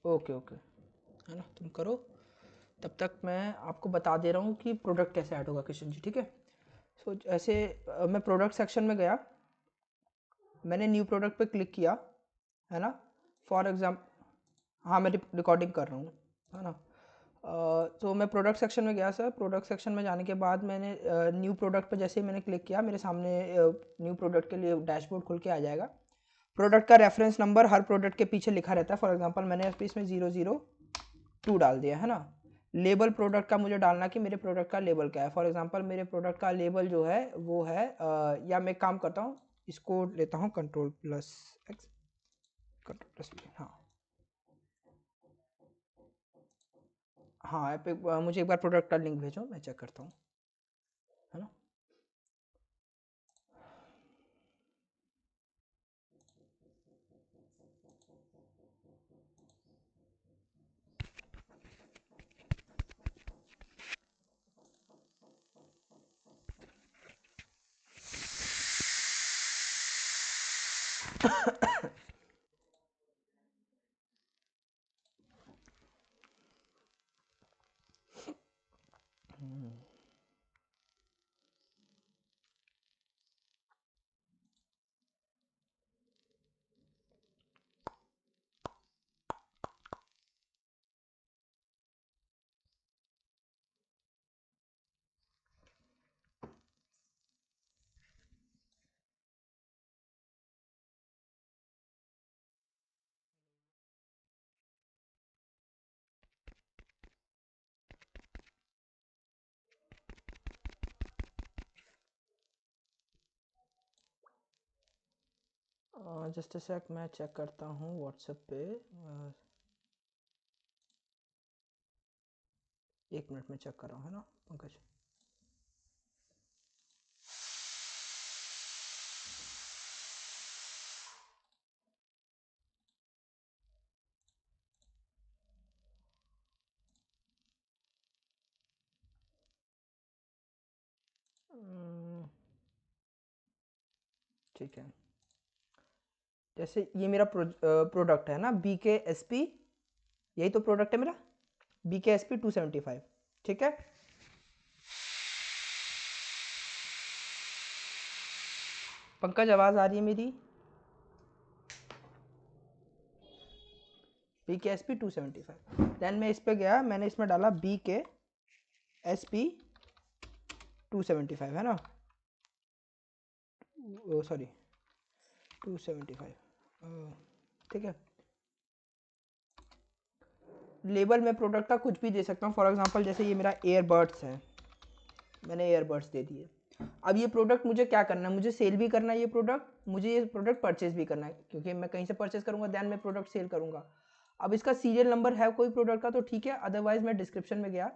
Okay okay, है ना, तुम करो, तब तक मैं आपको बता दे रहा हूँ कि प्रोडक्ट कैसे ऐड होगा किशन जी, ठीक है। सो ऐसे मैं प्रोडक्ट सेक्शन में गया, मैंने न्यू प्रोडक्ट पे क्लिक किया, है ना। फॉर एग्जाम्पल, हाँ मैं रिकॉर्डिंग कर रहा हूँ, है ना। तो मैं प्रोडक्ट सेक्शन में गया सर, प्रोडक्ट सेक्शन में जाने के बाद मैंने न्यू प्रोडक्ट पे जैसे ही मैंने क्लिक किया, मेरे सामने न्यू प्रोडक्ट के लिए डैशबोर्ड खुल के आ जाएगा। प्रोडक्ट का रेफरेंस नंबर हर प्रोडक्ट के पीछे लिखा रहता है। फॉर एग्जांपल मैंने इसमें 002 डाल दिया, है ना। लेबल प्रोडक्ट का मुझे डालना कि मेरे प्रोडक्ट का लेबल क्या है। फॉर एग्जांपल मेरे प्रोडक्ट का लेबल जो है वो है या मैं काम करता हूँ, इसको लेता हूँ Ctrl+X, Ctrl+V, हाँ हाँ मुझे एक बार प्रोडक्ट का लिंक भेजो, मैं चेक करता हूँ, है ना। जस्ट अ सेक, मैं चेक करता हूँ व्हाट्सएप पे, 1 मिनट में चेक कर रहा हूँ, है ना पंकज। ठीक है, जैसे ये मेरा प्रोडक्ट है ना, BKSP, यही तो प्रोडक्ट है मेरा, BKSP 275, ठीक है। पंकज आवाज़ आ रही है मेरी? BKSP 275, देन मैं इस पे गया, मैंने इसमें डाला BKSP 275, है ना, सॉरी 275, ठीक है। लेबल में प्रोडक्ट का कुछ भी दे सकता हूँ। फॉर एग्जांपल जैसे ये मेरा एयरबड्स है, मैंने एयरबड्स दे दिए। अब ये प्रोडक्ट मुझे क्या करना है, मुझे सेल भी करना है ये प्रोडक्ट, मुझे ये प्रोडक्ट परचेज भी करना है, क्योंकि मैं कहीं से परचेज करूँगा दैन मैं प्रोडक्ट सेल करूँगा। अब इसका सीरियल नंबर है कोई प्रोडक्ट का तो ठीक है, अदरवाइज मैं डिस्क्रिप्शन में गया,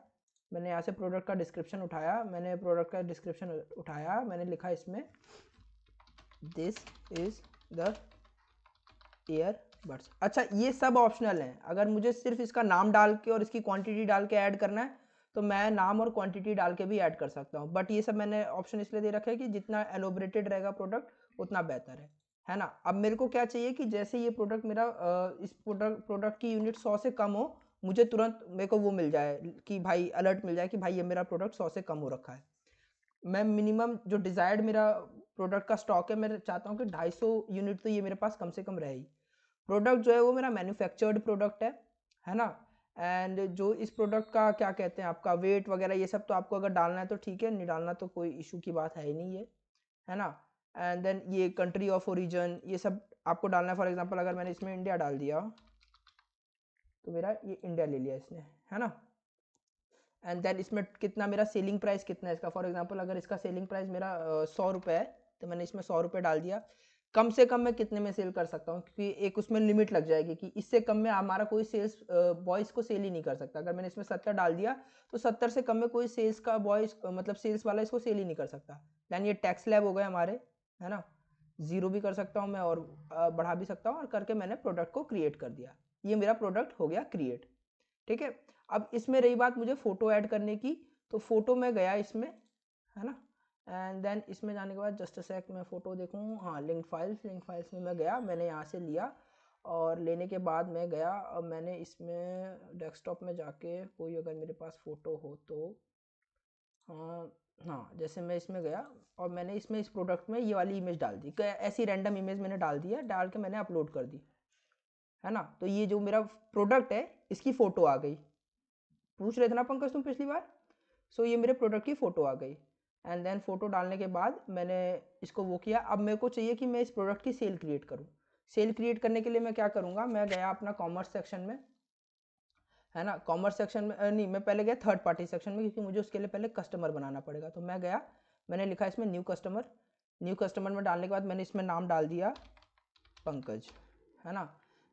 मैंने यहाँ से प्रोडक्ट का डिस्क्रिप्शन उठाया, मैंने प्रोडक्ट का डिस्क्रिप्शन उठाया, मैंने लिखा इसमें दिस इज द ईयरबड्स। अच्छा ये सब ऑप्शनल है, अगर मुझे सिर्फ इसका नाम डाल के और इसकी क्वांटिटी डाल के ऐड करना है तो मैं नाम और क्वांटिटी डाल के भी ऐड कर सकता हूँ, बट ये सब मैंने ऑप्शन इसलिए दे रखा है कि जितना एलोबरेटेड रहेगा प्रोडक्ट उतना बेहतर है ना। अब मेरे को क्या चाहिए कि जैसे ये प्रोडक्ट मेरा इस प्रोडक्ट की यूनिट 100 से कम हो, मुझे तुरंत मेरे को वो मिल जाए कि भाई अलर्ट मिल जाए कि भाई ये मेरा प्रोडक्ट 100 से कम हो रखा है। मैं मिनिमम जो डिज़ायर्ड मेरा प्रोडक्ट का स्टॉक है, मैं चाहता हूँ कि 250 यूनिट तो ये मेरे पास कम से कम रहे ही। प्रोडक्ट जो है वो मेरा मैन्युफैक्चर्ड प्रोडक्ट है ना। एंड जो इस प्रोडक्ट का क्या कहते हैं आपका वेट वगैरह ये सब तो आपको अगर डालना है तो ठीक है, नहीं डालना तो कोई इशू की बात है ही नहीं, ये है ना। एंड देन ये कंट्री ऑफ ओरिजिन ये सब आपको डालना है। फॉर एग्जांपल अगर मैंने इसमें इंडिया डाल दिया तो मेरा ये इंडिया ले लिया इसने, है ना। एंड देन इसमें कितना मेरा सेलिंग प्राइस कितना है इसका, फॉर एग्जांपल अगर इसका सेलिंग प्राइस मेरा 100 रुपये है तो मैंने इसमें 100 रुपये डाल दिया। कम से कम मैं कितने में सेल कर सकता हूँ, क्योंकि एक उसमें लिमिट लग जाएगी कि इससे कम में हमारा कोई सेल्स बॉय इसको सेल ही नहीं कर सकता। अगर मैंने इसमें 70 डाल दिया तो 70 से कम में कोई सेल्स का बॉय मतलब सेल्स वाला इसको सेल ही नहीं कर सकता। दैन ये टैक्स लैब हो गए हमारे, है ना। ज़ीरो भी कर सकता हूँ मैं और बढ़ा भी सकता हूँ, और करके मैंने प्रोडक्ट को क्रिएट कर दिया। ये मेरा प्रोडक्ट हो गया क्रिएट, ठीक है। अब इसमें रही बात मुझे फ़ोटो ऐड करने की, तो फ़ोटो में गया इसमें, है ना। एंड देन इसमें जाने के बाद जस्ट अ सेक मैं फ़ोटो देखूँ, हाँ लिंक फाइल्स में मैं गया, मैंने यहाँ से लिया और लेने के बाद मैं गया, अब मैंने इसमें डेस्कटॉप में जाके कोई अगर मेरे पास फ़ोटो हो तो हाँ, हाँ, जैसे मैं इसमें गया और मैंने इसमें इस प्रोडक्ट में ये वाली इमेज डाल दी, ऐसी रैंडम इमेज मैंने डाल दी है, डाल के मैंने अपलोड कर दी, है ना। तो ये जो मेरा प्रोडक्ट है इसकी फ़ोटो आ गई। पूछ रहे थे ना पंकज तुम पिछली बार। सो ये मेरे प्रोडक्ट की फ़ोटो आ गई। एंड देन फ़ोटो डालने के बाद मैंने इसको वो किया। अब मेरे को चाहिए कि मैं इस प्रोडक्ट की सेल क्रिएट करूँ। सेल क्रिएट करने के लिए मैं क्या करूँगा, मैं गया अपना कॉमर्स सेक्शन में, है ना। कॉमर्स सेक्शन में नहीं, मैं पहले गया थर्ड पार्टी सेक्शन में, क्योंकि मुझे उसके लिए पहले कस्टमर बनाना पड़ेगा। तो मैं गया, मैंने लिखा इसमें न्यू कस्टमर। न्यू कस्टमर में डालने के बाद मैंने इसमें नाम डाल दिया पंकज, है ना।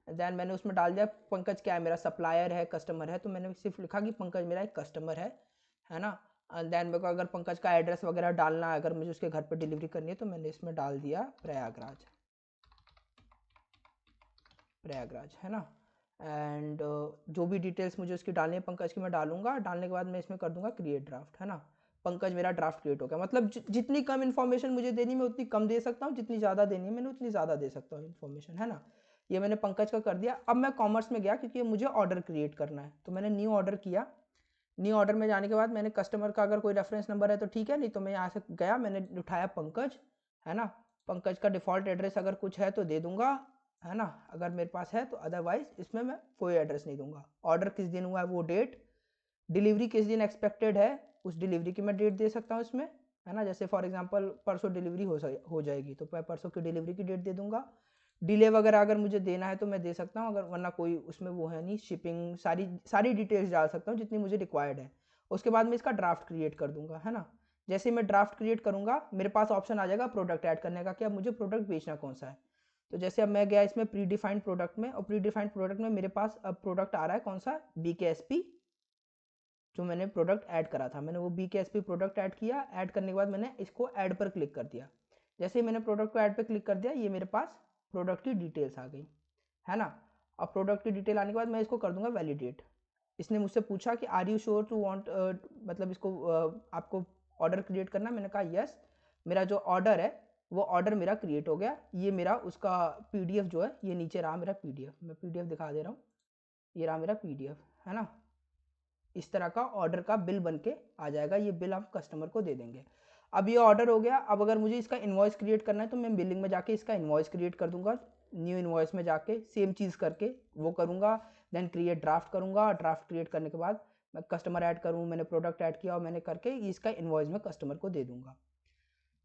देन मैंने उसमें डाल दिया पंकज क्या है, मेरा सप्लायर है, कस्टमर है, तो मैंने सिर्फ लिखा कि पंकज मेरा एक कस्टमर है ना। एंड देन मेरे को अगर पंकज का एड्रेस वगैरह डालना है, अगर मुझे उसके घर पर डिलीवरी करनी है, तो मैंने इसमें डाल दिया प्रयागराज, प्रयागराज, है ना। एंड जो भी डिटेल्स मुझे उसकी डालनी है पंकज की मैं डालूंगा। डालने के बाद मैं इसमें कर दूंगा क्रिएट ड्राफ्ट, है ना। पंकज मेरा ड्राफ्ट क्रिएट हो गया। मतलब जितनी कम इन्फॉर्मेशन मुझे देनी मैं उतनी कम दे सकता हूँ, जितनी ज़्यादा देनी है मैंने उतनी ज़्यादा दे सकता हूँ इन्फॉर्मेशन, है ना। ये मैंने पंकज का कर दिया। अब मैं कॉमर्स में गया क्योंकि मुझे ऑर्डर क्रिएट करना है, तो मैंने न्यू ऑर्डर किया। न्यू ऑर्डर में जाने के बाद मैंने कस्टमर का अगर कोई रेफरेंस नंबर है तो ठीक है, नहीं तो मैं यहाँ से गया, मैंने उठाया पंकज, है ना। पंकज का डिफ़ॉल्ट एड्रेस अगर कुछ है तो दे दूंगा, है ना, अगर मेरे पास है तो। अदरवाइज इसमें मैं कोई एड्रेस नहीं दूंगा। ऑर्डर किस दिन हुआ है वो डेट, डिलीवरी किस दिन एक्सपेक्टेड है उस डिलीवरी की मैं डेट दे सकता हूँ इसमें, है ना। जैसे फॉर एग्जांपल परसों डिलीवरी हो जाएगी, तो मैं परसों की डिलीवरी की डेट दे दूंगा। डिले वगैरह अगर मुझे देना है तो मैं दे सकता हूँ, अगर वरना कोई उसमें वो है नहीं, शिपिंग सारी सारी डिटेल्स डाल सकता हूँ जितनी मुझे रिक्वायर्ड है। उसके बाद मैं इसका ड्राफ्ट क्रिएट कर दूंगा, है ना। जैसे मैं ड्राफ्ट क्रिएट करूंगा मेरे पास ऑप्शन आ जाएगा प्रोडक्ट ऐड करने का कि अब मुझे प्रोडक्ट बेचना कौन सा है। तो जैसे अब मैं गया इसमें प्री डिफाइंड प्रोडक्ट में, और प्री डिफाइंड प्रोडक्ट में मेरे पास अब प्रोडक्ट आ रहा है कौन सा, BKSP, जो मैंने प्रोडक्ट ऐड करा था। मैंने वो BKSP प्रोडक्ट ऐड किया। ऐड करने के बाद मैंने इसको ऐड पर क्लिक कर दिया। जैसे ही मैंने प्रोडक्ट को ऐड पर क्लिक कर दिया, ये मेरे पास प्रोडक्ट की डिटेल्स आ गई, है ना। अब प्रोडक्ट की डिटेल आने के बाद मैं इसको कर दूंगा वैलिडेट। इसने मुझसे पूछा कि are you sure to want, मतलब इसको आपको ऑर्डर क्रिएट करना है। मैंने कहा यस। मेरा जो ऑर्डर है वो ऑर्डर मेरा क्रिएट हो गया। ये मेरा उसका PDF जो है, ये नीचे रहा मेरा PDF, मैं PDF दिखा दे रहा हूँ। ये रहा मेरा PDF, है ना। इस तरह का ऑर्डर का बिल बन के आ जाएगा। ये बिल आप कस्टमर को दे देंगे। अब ये ऑर्डर हो गया। अब अगर मुझे इसका इन्वॉइस क्रिएट करना है तो मैं बिलिंग में जाके इसका इन्वॉइस क्रिएट कर दूंगा। न्यू इन्वॉइस में जाके सेम चीज़ करके वो करूँगा। देन क्रिएट ड्राफ्ट करूँगा। ड्राफ्ट क्रिएट करने के बाद मैं कस्टमर ऐड करूँ, मैंने प्रोडक्ट ऐड किया और मैंने करके इसका इन्वॉइस में कस्टमर को दे दूंगा।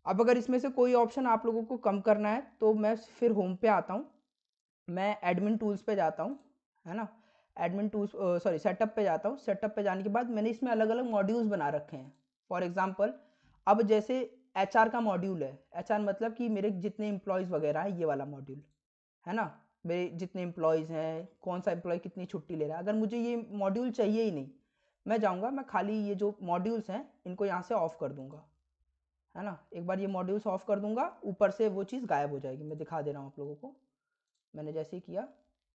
अब अगर इसमें से कोई ऑप्शन आप लोगों को कम करना है तो मैं फिर होम पे आता हूँ, मैं एडमिन टूल्स पे जाता हूँ, है ना। एडमिन टूल्स, सॉरी, सेटअप पे जाता हूँ। सेटअप पे जाने के बाद मैंने इसमें अलग अलग मॉड्यूल्स बना रखे हैं। फॉर एग्जांपल अब जैसे HR का मॉड्यूल है। HR मतलब कि मेरे जितने एम्प्लॉयज़ वगैरह है, ये वाला मॉड्यूल, है ना। मेरे जितने एम्प्लॉयज़ हैं, कौन सा एम्प्लॉय कितनी छुट्टी ले रहा है, अगर मुझे ये मॉड्यूल चाहिए ही नहीं, मैं जाऊँगा, मैं खाली ये जो मॉड्यूल्स हैं इनको यहाँ से ऑफ कर दूँगा, है ना। एक बार ये मॉड्यूल्स ऑफ कर दूँगा, ऊपर से वो चीज़ गायब हो जाएगी। मैं दिखा दे रहा हूँ आप लोगों को। मैंने जैसे ही किया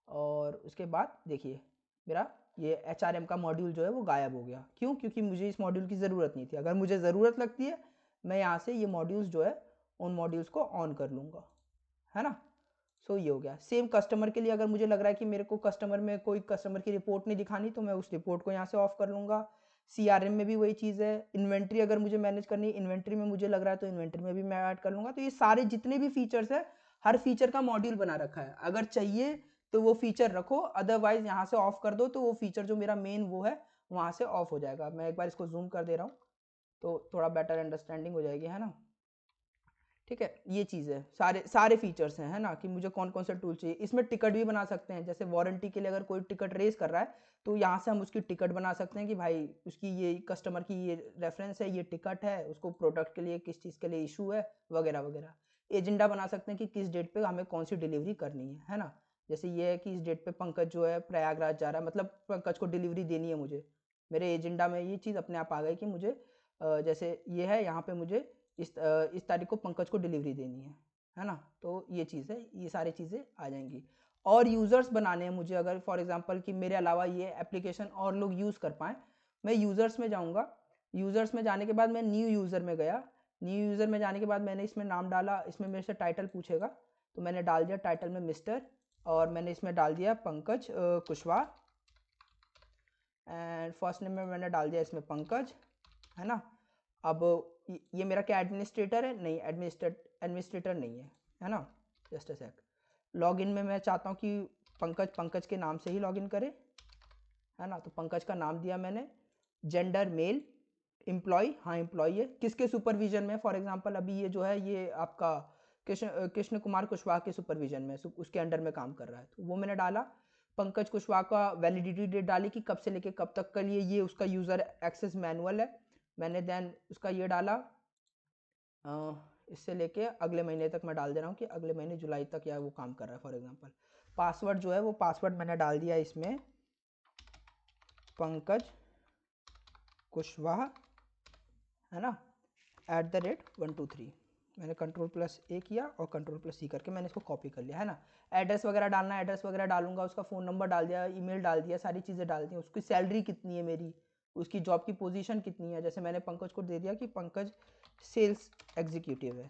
और उसके बाद देखिए मेरा ये HRM का मॉड्यूल जो है वो गायब हो गया। क्यों? क्योंकि मुझे इस मॉड्यूल की ज़रूरत नहीं थी। अगर मुझे ज़रूरत लगती है मैं यहाँ से ये मॉड्यूल्स जो है उन मॉड्यूल्स को ऑन कर लूँगा, है ना। सो ये हो गया। सेम कस्टमर के लिए अगर मुझे लग रहा है कि मेरे को कस्टमर में कोई कस्टमर की रिपोर्ट नहीं दिखानी, तो मैं उस रिपोर्ट को यहाँ से ऑफ कर लूँगा। CRM में भी वही चीज़ है। इन्वेंट्री अगर मुझे मैनेज करनी है, इन्वेंट्री में मुझे लग रहा है तो इन्वेंट्री में भी मैं ऐड कर लूँगा। तो ये सारे जितने भी फीचर्स है, हर फीचर का मॉड्यूल बना रखा है। अगर चाहिए तो वो फीचर रखो, अदरवाइज यहाँ से ऑफ कर दो, तो वो फीचर जो मेरा मेन वो है वहाँ से ऑफ हो जाएगा। मैं एक बार इसको जूम कर दे रहा हूँ तो थोड़ा बेटर अंडरस्टैंडिंग हो जाएगी, है ना। ठीक है, ये चीज़ है, सारे सारे फीचर्स हैं, है ना, कि मुझे कौन कौन सा टूल चाहिए। इसमें टिकट भी बना सकते हैं। जैसे वारंटी के लिए अगर कोई टिकट रेज कर रहा है तो यहाँ से हम उसकी टिकट बना सकते हैं कि भाई उसकी ये कस्टमर की ये रेफरेंस है, ये टिकट है, उसको प्रोडक्ट के लिए किस चीज़ के लिए इशू है, वगैरह वगैरह। एजेंडा बना सकते हैं कि किस डेट पे हमें कौन सी डिलीवरी करनी है ना। जैसे ये है कि इस डेट पे पंकज जो है प्रयागराज जा रहा है, मतलब पंकज को डिलीवरी देनी है मुझे। मेरे एजेंडा में ये चीज़ अपने आप आ गई कि मुझे जैसे ये है यहाँ पे मुझे इस तारीख को पंकज को डिलीवरी देनी है ना। तो ये चीज़ है, ये सारी चीज़ें आ जाएंगी। और यूज़र्स बनाने हैं मुझे, अगर फॉर एग्जांपल कि मेरे अलावा ये एप्लीकेशन और लोग यूज़ कर पाएँ, मैं यूज़र्स में जाऊँगा। यूज़र्स में जाने के बाद मैं न्यू यूज़र में गया। न्यू यूज़र में जाने के बाद मैंने इसमें नाम डाला। इसमें मेरे से टाइटल पूछेगा तो मैंने डाल दिया टाइटल में मिस्टर, और मैंने इसमें डाल दिया Pankaj Kushwaha, and first name में मैंने डाल दिया इसमें पंकज, है ना। अब ये मेरा क्या एडमिनिस्ट्रेटर है? नहीं, एडमिनिस्ट्रेटर नहीं है ना। Just a sec. लॉगिन में मैं चाहता हूँ कि पंकज के नाम से ही लॉगिन करे, है ना। तो पंकज का नाम दिया मैंने, जेंडर मेल, एम्प्लॉय, हाँ एम्प्लॉय है, किसके सुपरविजन में? फॉर एग्जांपल अभी ये जो है ये आपका कृष्ण कुमार कुशवाहा के सुपरविजन में, उसके अंडर में काम कर रहा है, तो वो मैंने डाला। पंकज कुशवाहा का वैलिडिटी डेट डाली कि कब से लेके कब तक के लिए ये उसका यूज़र एक्सेस मैनुअल है, मैंने देन उसका ये डाला इससे लेके अगले महीने तक मैं डाल दे रहा हूँ कि अगले महीने जुलाई तक या वो काम कर रहा है फॉर एग्जांपल। पासवर्ड जो है वो पासवर्ड मैंने डाल दिया इसमें पंकज कुशवाहा, है ना, @123। मैंने Ctrl+A किया और Ctrl+C करके मैंने इसको कॉपी कर लिया, है ना। एड्रेस वगैरह डालना, एड्रेस वगैरह डालूंगा, उसका फ़ोन नंबर डाल दिया, ईमेल डाल दिया, सारी चीज़ें डाल दी। उसकी सैलरी कितनी है मेरी, उसकी जॉब की पोजीशन कितनी है, जैसे मैंने पंकज को दे दिया कि पंकज सेल्स एग्जीक्यूटिव है,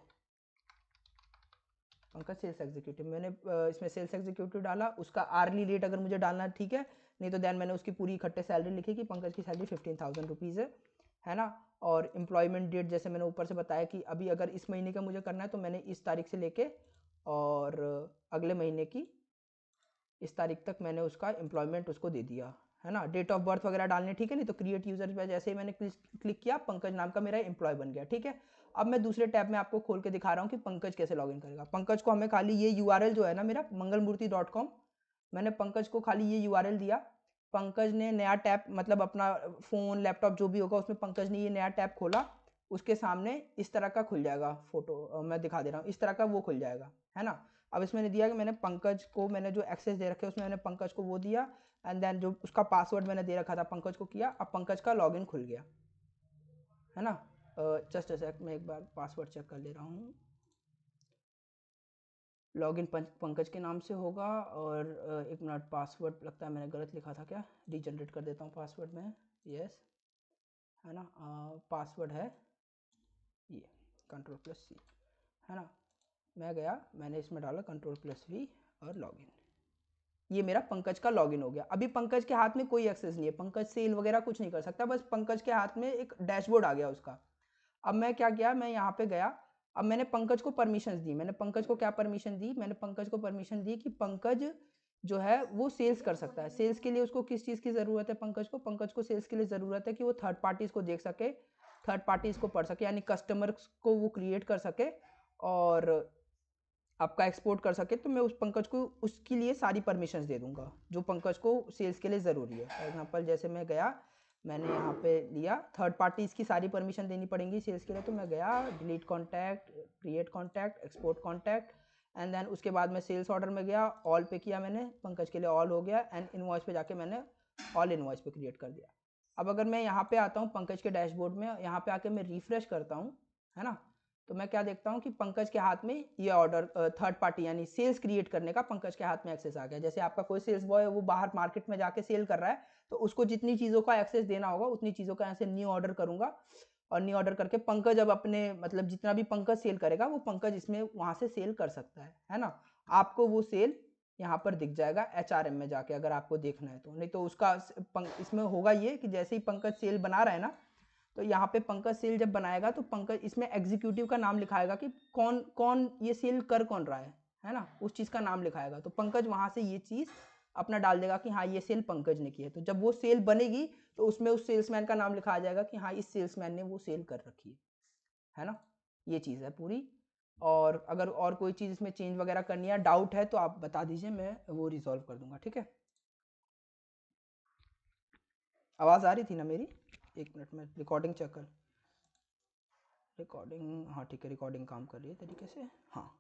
पंकज सेल्स एग्जीक्यूटिव। मैंने इसमें सेल्स एग्जीक्यूटिव डाला, उसका आर्ली रेट अगर मुझे डालना ठीक है, नहीं तो देन मैंने उसकी पूरी इकट्ठे सैलरी लिखी कि पंकज की सैलरी 15,000 रुपीज़ है ना। और एम्प्लॉयमेंट डेट जैसे मैंने ऊपर से बताया कि अभी अगर इस महीने का मुझे करना है तो मैंने इस तारीख से लेके और अगले महीने की इस तारीख तक मैंने उसका एम्प्लॉयमेंट उसको दे दिया, है ना। डेट ऑफ बर्थ वगैरह डालने, ठीक है। नहीं तो क्रिएट यूजर पे जैसे ही मैंने क्लिक किया पंकज नाम का मेरा एम्प्लॉय बन गया, ठीक है। अब मैं दूसरे टैब में आपको खोल के दिखा रहा हूँ कि पंकज कैसे लॉगिन करेगा। पंकज को हमें खाली ये URL जो है ना मेरा mangalmurthy.com, मैंने पंकज को खाली ये URL दिया। पंकज ने नया टैब मतलब अपना फ़ोन लैपटॉप जो भी होगा उसमें पंकज ने ये नया टैब खोला, उसके सामने इस तरह का खुल जाएगा फोटो, मैं दिखा दे रहा हूँ, इस तरह का वो खुल जाएगा, है ना। अब इसमें ने दिया कि मैंने पंकज को मैंने जो एक्सेस दे रखे उसमें मैंने पंकज को वो दिया, एंड देन जो उसका पासवर्ड मैंने दे रखा था पंकज को किया। अब पंकज का लॉगिन खुल गया, है ना। जस्ट अ सेक, मैं एक बार पासवर्ड चेक कर ले रहा हूँ। लॉगिन पंकज के नाम से होगा, और एक मिनट, पासवर्ड लगता है मैंने गलत लिखा था क्या, रीजनरेट कर देता हूँ पासवर्ड में, यस, है ना। पासवर्ड है ये Ctrl+C, है ना। मैं गया, मैंने इसमें डाला Ctrl+V और लॉगिन, ये मेरा पंकज का लॉगिन हो गया। अभी पंकज के हाथ में कोई एक्सेस नहीं है, पंकज सेल वगैरह कुछ नहीं कर सकता, बस पंकज के हाथ में एक डैशबोर्ड आ गया उसका। अब मैं क्या किया, मैं यहाँ पे गया, अब मैंने पंकज को परमिशंस दी। मैंने पंकज को क्या परमिशन दी, मैंने पंकज को परमिशन दी कि पंकज जो है वो सेल्स कर सकता है। सेल्स के लिए उसको किस चीज़ की ज़रूरत है पंकज को सेल्स के लिए ज़रूरत है कि वो थर्ड पार्टीज़ को देख सके, थर्ड पार्टीज़ को पढ़ सके, यानी कस्टमर्स को वो क्रिएट कर सके और आपका एक्सपोर्ट कर सके। तो मैं उस पंकज को उसके लिए सारी परमिशंस दे दूंगा जो पंकज को सेल्स के लिए ज़रूरी है। फॉर एग्जांपल जैसे मैं गया, मैंने यहाँ पे लिया, थर्ड पार्टीज़ की सारी परमिशन देनी पड़ेंगी सेल्स के लिए, तो मैं गया delete contact, create contact, export contact, and then उसके बाद मैं सेल्स ऑर्डर में गया, ऑल पे किया मैंने, पंकज के लिए ऑल हो गया, एंड इनवॉइस पे जाके मैंने ऑल इनवॉइस पे क्रिएट कर दिया। अब अगर मैं यहाँ पे आता हूँ पंकज के डैशबोर्ड में, यहाँ पे आके मैं रिफ्रेश करता हूँ, है ना, तो मैं क्या देखता हूँ कि पंकज के हाथ में ये ऑर्डर थर्ड पार्टी यानी सेल्स क्रिएट करने का पंकज के हाथ में एक्सेस आ गया। जैसे आपका कोई सेल्स बॉय है वो बाहर मार्केट में जाके सेल कर रहा है, तो उसको जितनी चीज़ों का एक्सेस देना होगा उतनी चीज़ों का ऐसे न्यू ऑर्डर करूंगा, और न्यू ऑर्डर करके पंकज अब अपने मतलब जितना भी पंकज सेल करेगा वो पंकज इसमें वहाँ से सेल कर सकता है ना। आपको वो सेल यहाँ पर दिख जाएगा HRM में जाके, अगर आपको देखना है तो। नहीं तो उसका इसमें होगा ये कि जैसे ही पंकज सेल बना रहा है ना, तो यहाँ पे पंकज सेल जब बनाएगा तो पंकज इसमें एग्जीक्यूटिव का नाम लिखाएगा कि कौन कौन ये सेल कर कौन रहा है ना, उस चीज़ का नाम लिखाएगा। तो पंकज वहाँ से ये चीज़ अपना डाल देगा कि हाँ ये सेल पंकज ने की है। तो जब वो सेल बनेगी तो उसमें उस सेल्समैन का नाम लिखा आ जाएगा कि हाँ इस सेल्समैन ने वो सेल कर रखी है ना। ये चीज़ है पूरी। और अगर और कोई चीज़ इसमें चेंज वगैरह करनी है, डाउट है, तो आप बता दीजिए, मैं वो रिजॉल्व कर दूंगा, ठीक है। आवाज़ आ रही थी ना मेरी? एक मिनट में रिकॉर्डिंग चेक कर, रिकॉर्डिंग, हाँ ठीक है, रिकॉर्डिंग काम कर रही है तरीके से, हाँ।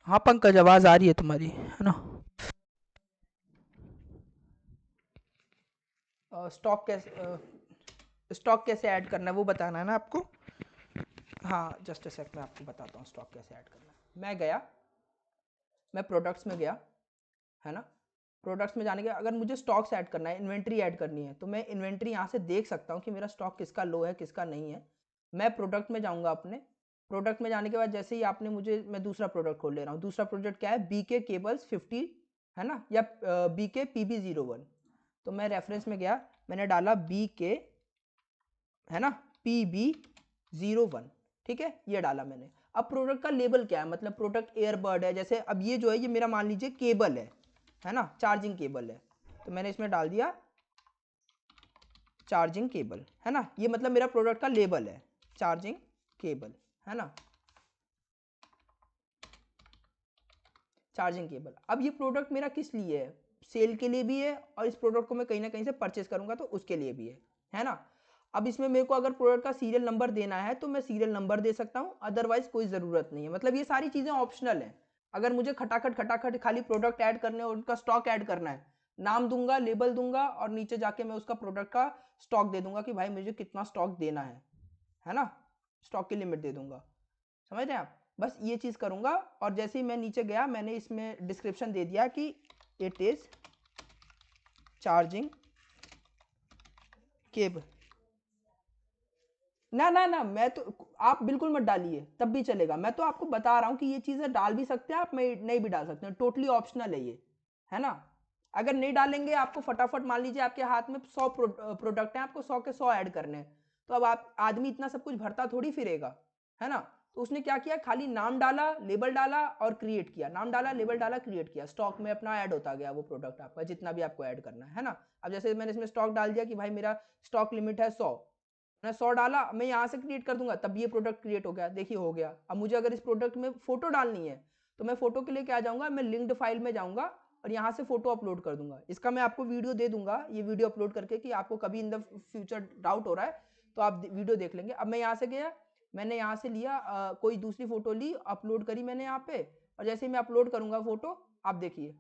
हाँ पंकज, आवाज़ आ रही है तुम्हारी, है ना। स्टॉक कैसे ऐड करना है वो बताना है ना आपको। हाँ जस्ट अ सेक, मैं आपको बताता हूँ स्टॉक कैसे ऐड करना है। मैं गया, मैं प्रोडक्ट्स में गया, है ना। प्रोडक्ट्स में जाने के अगर मुझे स्टॉक्स ऐड करना है, इन्वेंट्री ऐड करनी है, तो मैं इन्वेंट्री यहाँ से देख सकता हूँ कि मेरा स्टॉक किसका लो है किसका नहीं है। मैं प्रोडक्ट में जाऊँगा, अपने प्रोडक्ट में जाने के बाद जैसे ही आपने मुझे, मैं दूसरा प्रोडक्ट खोल ले रहा हूँ। दूसरा प्रोडक्ट क्या है, BK केबल्स 50 है ना, या BK PB01। तो मैं रेफरेंस में गया, मैंने डाला BK है ना PB01, ठीक है, ये डाला मैंने। अब प्रोडक्ट का लेबल क्या है, मतलब प्रोडक्ट एयरबड है, जैसे अब ये जो है ये मेरा मान लीजिए केबल है ना, चार्जिंग केबल है, तो मैंने इसमें डाल दिया चार्जिंग केबल, है ना, ये मतलब मेरा प्रोडक्ट का लेबल है चार्जिंग केबल, है ना, चार्जिंग केबल। अब ये प्रोडक्ट मेरा किस लिए है, सेल के लिए भी है, और इस प्रोडक्ट को मैं कहीं ना कहीं से परचेस करूंगा तो उसके लिए भी है ना। अब इसमें मेरे को अगर प्रोडक्ट का सीरियल नंबर देना है तो मैं सीरियल नंबर दे सकता हूँ, अदरवाइज कोई ज़रूरत नहीं है। मतलब ये सारी चीज़ें ऑप्शनल हैं। अगर मुझे खटाखट खाली प्रोडक्ट ऐड करने और उनका स्टॉक ऐड करना है, नाम दूंगा, लेबल दूंगा, और नीचे जाके मैं उसका प्रोडक्ट का स्टॉक दे दूंगा कि भाई मुझे कितना स्टॉक देना है ना, स्टॉक की लिमिट दे दूंगा। समझ रहे हैं आप, बस ये चीज़ करूंगा। और जैसे ही मैं नीचे गया, मैंने इसमें डिस्क्रिप्शन दे दिया कि इट इज़ चार्जिंग केबल। ना ना ना, मैं तो, आप बिल्कुल मत डालिए तब भी चलेगा, मैं तो आपको बता रहा हूँ कि ये चीज़ें डाल भी सकते हैं आप, नहीं भी डाल सकते हैं, टोटली ऑप्शनल है ये, है ना। अगर नहीं डालेंगे, आपको फटाफट मान लीजिए आपके हाथ में 100 प्रोडक्ट हैं, आपको 100 के 100 ऐड करने हैं, तो अब आप आदमी इतना सब कुछ भरता थोड़ी फिरेगा, है ना। तो उसने क्या किया, खाली नाम डाला, लेबल डाला और क्रिएट किया, नाम डाला, लेबल डाला, क्रिएट किया, स्टॉक में अपना ऐड होता गया वो प्रोडक्ट आपका, जितना भी आपको ऐड करना है ना। अब जैसे मैंने इसमें स्टॉक डाल दिया कि भाई मेरा स्टॉक लिमिट है 100, मैं 100 डाला, मैं यहाँ से क्रिएट कर दूंगा, तब ये प्रोडक्ट क्रिएट हो गया, देखिए हो गया। अब मुझे अगर इस प्रोडक्ट में फोटो डालनी है, तो मैं फोटो के लिए क्या जाऊंगा, मैं लिंक्ड फाइल में जाऊंगा और यहाँ से फोटो अपलोड कर दूंगा। इसका मैं आपको वीडियो दे दूंगा, ये वीडियो अपलोड करके, कि आपको कभी इन द फ्यूचर डाउट हो रहा है तो आप वीडियो देख लेंगे। अब मैं यहाँ से गया, मैंने यहाँ से लिया कोई दूसरी फोटो ली, अपलोड करी मैंने यहाँ पे, और जैसे ही मैं अपलोड करूंगा फोटो, आप देखिए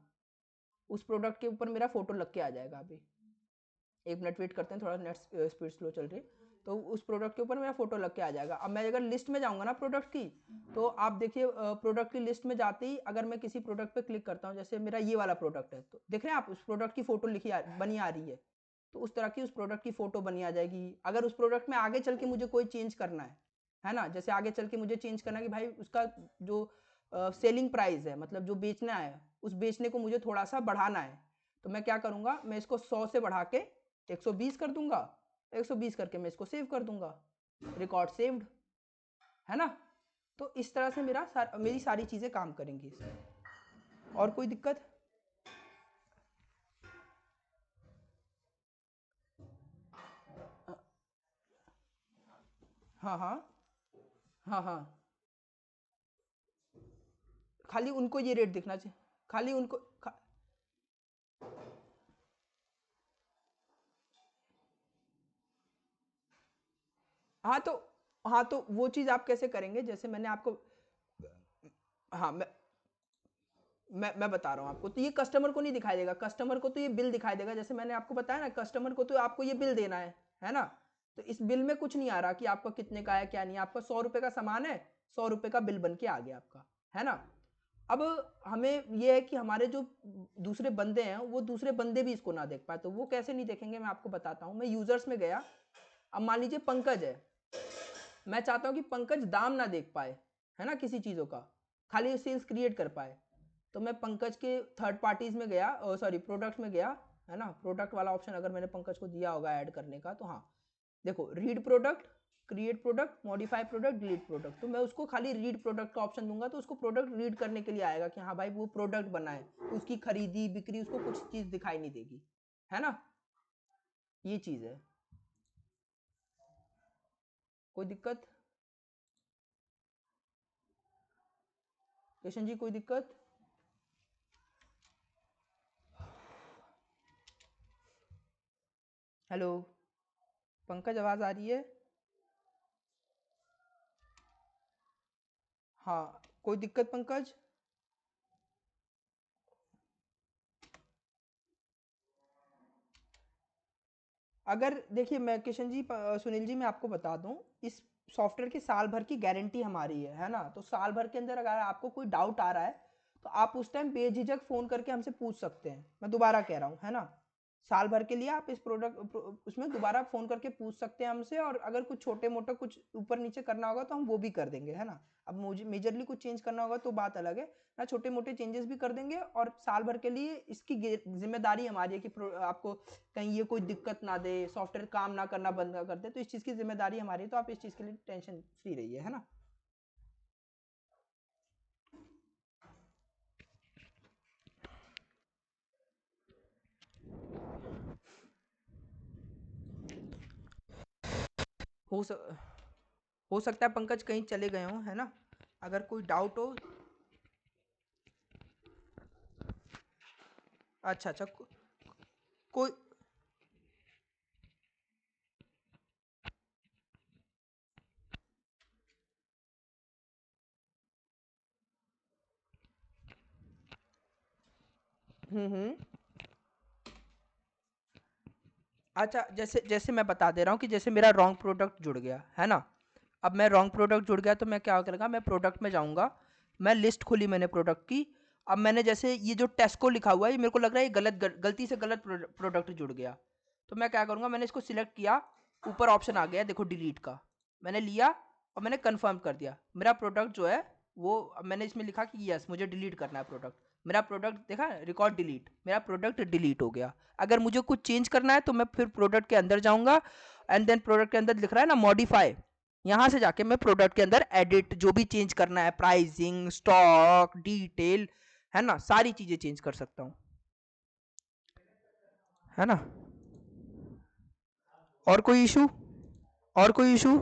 उस प्रोडक्ट के ऊपर मेरा फोटो लग के आ जाएगा। अभी 1 मिनट वेट करते हैं, थोड़ा नेट स्पीड स्लो चल रही है, तो उस प्रोडक्ट के ऊपर मेरा फोटो लग के आ जाएगा। अब मैं अगर लिस्ट में जाऊंगा ना प्रोडक्ट की, तो आप देखिए प्रोडक्ट की लिस्ट में जाते ही अगर मैं किसी प्रोडक्ट पे क्लिक करता हूँ, जैसे मेरा ये वाला प्रोडक्ट है, तो देख रहे हैं आप उस प्रोडक्ट की फोटो बनी आ रही है, तो उस तरह की उस प्रोडक्ट की फोटो बनी आ जाएगी। अगर उस प्रोडक्ट में आगे चल के मुझे कोई चेंज करना है ना, जैसे आगे चल के मुझे चेंज करना है कि भाई उसका जो सेलिंग प्राइस है, मतलब जो बेचना है, उस बेचने को मुझे थोड़ा सा बढ़ाना है, तो मैं क्या करूंगा, मैं इसको 100 से बढ़ा के 120 कर दूंगा, 120 करके मैं इसको सेव कर दूंगा, रिकॉर्ड सेव्ड, है ना। तो इस तरह से मेरी सारी चीज़ें काम करेंगी इसमें। और कोई दिक्कत? हाँ हाँ, हाँ हाँ, खाली उनको ये रेट दिखना चाहिए, खाली उनको हाँ तो, हाँ तो वो चीज़ आप कैसे करेंगे, जैसे मैंने आपको, हाँ मैं बता रहा हूँ आपको, तो ये कस्टमर को नहीं दिखाई देगा, कस्टमर को तो ये बिल दिखाई देगा, जैसे मैंने आपको बताया ना, कस्टमर को तो आपको ये बिल देना है ना। तो इस बिल में कुछ नहीं आ रहा कि आपका कितने का है क्या नहीं, आपका 100 रुपये का सामान है, 100 रुपये का बिल बन के आ गया आपका, है ना। अब हमें ये है कि हमारे जो दूसरे बंदे हैं, वो दूसरे बंदे भी इसको ना देख पाए, तो वो कैसे नहीं देखेंगे, मैं आपको बताता हूँ। मैं यूजर्स में गया, अब मान लीजिए पंकज है, मैं चाहता हूँ कि पंकज दाम ना देख पाए, है ना, किसी चीज़ों का, खाली सेल्स क्रिएट कर पाए। तो मैं पंकज के थर्ड पार्टीज में गया, सॉरी प्रोडक्ट में गया, है ना, प्रोडक्ट वाला ऑप्शन अगर मैंने पंकज को दिया होगा ऐड करने का, तो हाँ देखो, read product, create product, modify product, delete product, तो मैं उसको खाली रीड प्रोडक्ट का ऑप्शन दूंगा, तो उसको प्रोडक्ट रीड करने के लिए आएगा कि हाँ भाई वो प्रोडक्ट बना है, तो उसकी खरीदी बिक्री उसको कुछ चीज़ दिखाई नहीं देगी, है ना। ये चीज़ है, कोई दिक्कत? किशन जी कोई दिक्कत? हेलो, पंकज आवाज़ आ रही है? हाँ, कोई दिक्कत पंकज? अगर देखिए, मैं किशन जी सुनील जी, मैं आपको बता दूं, इस सॉफ्टवेयर की साल भर की गारंटी हमारी है ना। तो साल भर के अंदर अगर आपको कोई डाउट आ रहा है, तो आप उस टाइम बेझिझक फ़ोन करके हमसे पूछ सकते हैं, मैं दोबारा कह रहा हूँ, है ना? साल भर के लिए आप इस उसमें दोबारा फ़ोन करके पूछ सकते हैं हमसे, और अगर कुछ छोटे-मोटे कुछ ऊपर-नीचे करना होगा तो हम वो भी कर देंगे, है ना? अब मुझे मेजरली कुछ चेंज करना होगा तो बात अलग है, ना छोटे-मोटे चेंजेस भी कर देंगे, और साल भर के लिए इसकी ज़िम्मेदारी हमारी है कि आपको कहीं ये कोई दिक्कत ना दे, सॉफ्टवेयर काम ना करना बंद ना कर दे, तो इस चीज़ की ज़िम्मेदारी हमारी है, तो आप इस चीज़ के लिए टेंशन फ्री रहिए, है ना? हो स हो सकता है पंकज कहीं चले गए हों, है ना? अगर कोई डाउट हो। अच्छा, अच्छा, कोई। अच्छा, जैसे जैसे मैं बता दे रहा हूँ कि जैसे मेरा रॉन्ग प्रोडक्ट जुड़ गया, है ना? अब मैं रॉन्ग प्रोडक्ट जुड़ गया तो मैं क्या करूँगा, मैं प्रोडक्ट में जाऊँगा, मैं लिस्ट खोली मैंने प्रोडक्ट की। अब मैंने जैसे ये जो टेस्को लिखा हुआ है, ये मेरे को लग रहा है ये गलती से गलत प्रोडक्ट जुड़ गया। तो मैं क्या करूँगा, मैंने इसको सिलेक्ट किया, ऊपर ऑप्शन आ गया देखो डिलीट का। मैंने लिया और मैंने कन्फर्म कर दिया। मेरा प्रोडक्ट जो है वो, अब मैंने इसमें लिखा कि यस मुझे डिलीट करना है प्रोडक्ट। मेरा प्रोडक्ट देखा, रिकॉर्ड डिलीट, मेरा प्रोडक्ट डिलीट हो गया। अगर मुझे कुछ चेंज करना है तो मैं फिर प्रोडक्ट के अंदर जाऊँगा, एंड देन प्रोडक्ट के अंदर लिख रहा है ना मॉडिफाई, यहाँ से जाके मैं प्रोडक्ट के अंदर एडिट जो भी चेंज करना है, प्राइसिंग, स्टॉक डिटेल, है ना, सारी चीजें चेंज कर सकता हूँ, है ना? और कोई इशू? और कोई इशू?